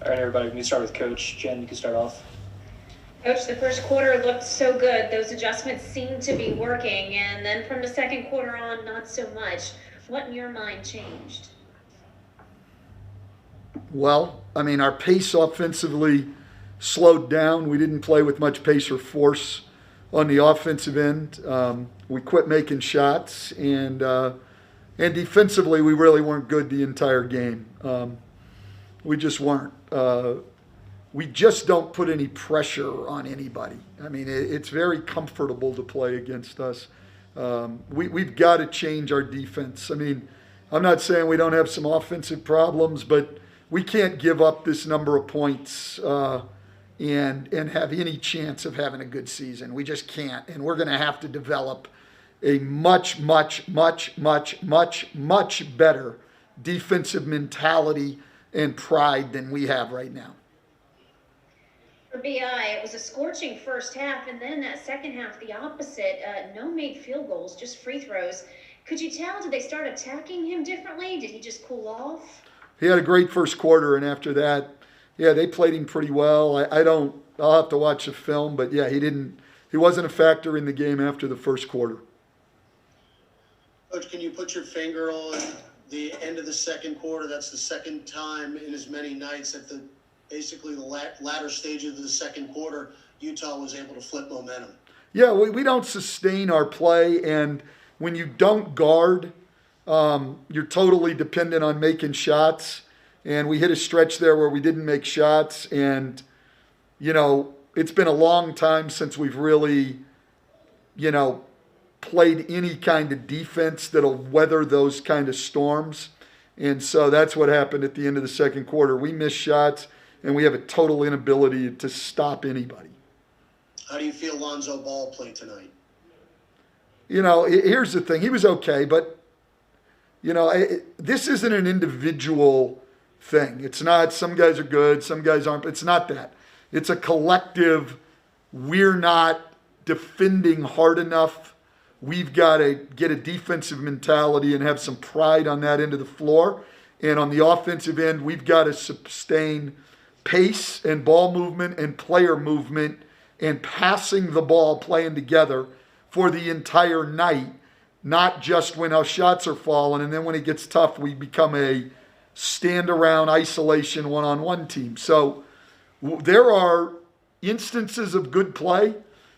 All right, everybody, we can start with Coach. Jen, you can start off. Coach, the first quarter looked so good. Those adjustments seemed to be working, and then from the second quarter on, not so much. What in your mind changed? Well, I mean, our pace offensively slowed down. We didn't play with much pace or force on the offensive end. We quit making shots, and defensively, we really weren't good the entire game. We just weren't. We just don't put any pressure on anybody. I mean, it's very comfortable to play against us. We've got to change our defense. I mean, I'm not saying we don't have some offensive problems, but we can't give up this number of points and have any chance of having a good season. We just can't. And we're going to have to develop a much, much, much, much, much, much better defensive mentality and pride than we have right now. For BI, it was a scorching first half, and then that second half, the opposite. No made field goals, just free throws. Could you tell, did they start attacking him differently? Did he just cool off? He had a great first quarter, and after that, yeah, they played him pretty well. I'll have to watch the film, but yeah, he wasn't a factor in the game after the first quarter. Coach, can you put your finger on the end of the second quarter? That's the second time in as many nights that basically the latter stage of the second quarter, Utah was able to flip momentum. Yeah, we don't sustain our play, and when you don't guard, you're totally dependent on making shots. And we hit a stretch there where we didn't make shots, and it's been a long time since we've really, played any kind of defense that'll weather those kind of storms. And so that's what happened at the end of the second quarter. We missed shots, and we have a total inability to stop anybody. How do you feel Lonzo Ball played tonight? Here's the thing. He was okay, but, this isn't an individual thing. It's not some guys are good, some guys aren't. It's not that. It's a collective, we're not defending hard enough. We've got to get a defensive mentality and have some pride on that end of the floor. And on the offensive end, we've got to sustain pace and ball movement and player movement and passing the ball, playing together for the entire night, not just when our shots are falling. And then when it gets tough, we become a stand around isolation one-on-one team. So there are instances of good play.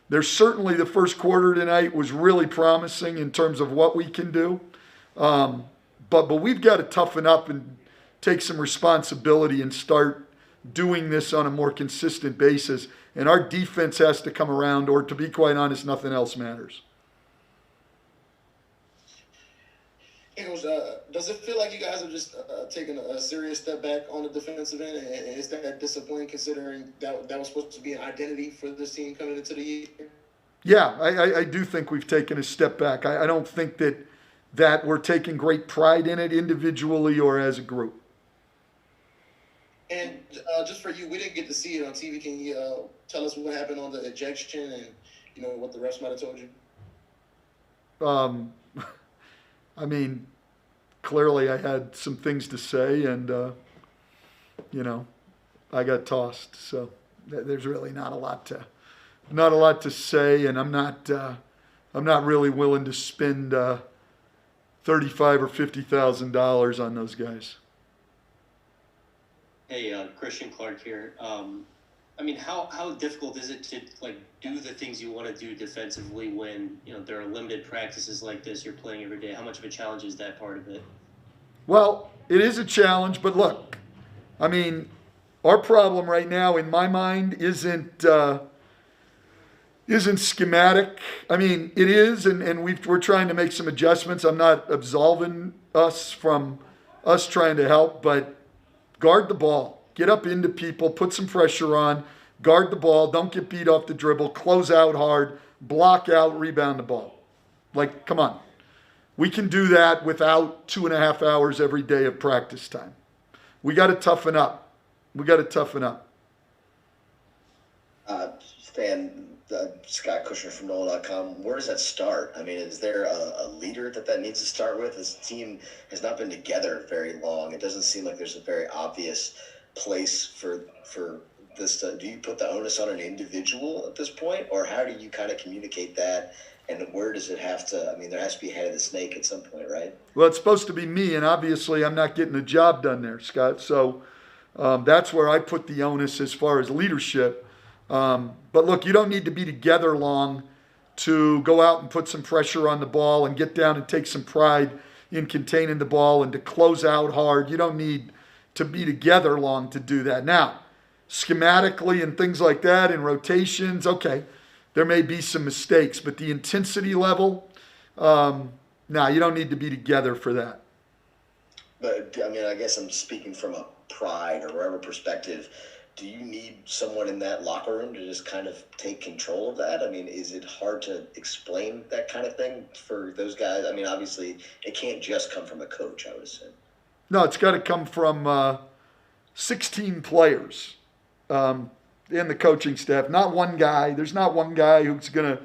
There's certainly the first quarter tonight was really promising in terms of what we can do. But we've got to toughen up and take some responsibility and start doing this on a more consistent basis. And our defense has to come around, or to be quite honest, nothing else matters. Does it feel like you guys have just taken a serious step back on the defensive end? And is that disappointing considering that was supposed to be an identity for this team coming into the year? Yeah, I do think we've taken a step back. I don't think that we're taking great pride in it individually or as a group. And just for you, we didn't get to see it on TV. Can you tell us what happened on the ejection and what the refs might have told you? I mean, clearly I had some things to say, and I got tossed. So there's really not a lot to say, and I'm not really willing to spend $35,000 or $50,000 on those guys. Hey, Christian Clark here. How difficult is it to do the things you want to do defensively when there are limited practices like this? You're playing every day. How much of a challenge is that part of it? Well, it is a challenge, but look, our problem right now, in my mind, isn't schematic. It is, and we're trying to make some adjustments. I'm not absolving us from us trying to help, but guard the ball. Get up into people, put some pressure on, guard the ball, don't get beat off the dribble, close out hard, block out, rebound the ball. Come on. We can do that without 2.5 hours every day of practice time. We got to toughen up. Stan, Scott Kushner from NOLA.com. Where does that start? Is there a leader that needs to start with? This team has not been together very long. It doesn't seem like there's a very obvious place for this? Do you put the onus on an individual at this point, or how do you kind of communicate that? And where does it have to? I mean, there has to be a head of the snake at some point, right? Well, it's supposed to be me, and obviously I'm not getting the job done there, Scott. So that's where I put the onus as far as leadership. But look, you don't need to be together long to go out and put some pressure on the ball and get down and take some pride in containing the ball and to close out hard. You don't need to be together long to do that. Now, schematically and things like that and rotations, okay, there may be some mistakes, but the intensity level, no, you don't need to be together for that. But I mean, I guess I'm speaking from a pride or whatever perspective. Do you need someone in that locker room to just kind of take control of that? I mean, is it hard to explain that kind of thing for those guys? I mean, obviously, it can't just come from a coach, I would assume. No, it's got to come from 16 players in the coaching staff. Not one guy. There's not one guy who's going to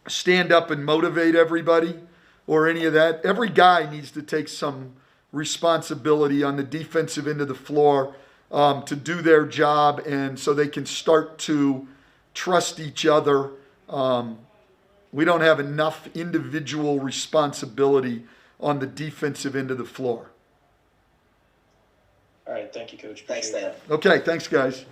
stand up and motivate everybody or any of that. Every guy needs to take some responsibility on the defensive end of the floor to do their job, and so they can start to trust each other. We don't have enough individual responsibility on the defensive end of the floor. All right, thank you, Coach. Thanks, Appreciate Dan. Okay, thanks, guys.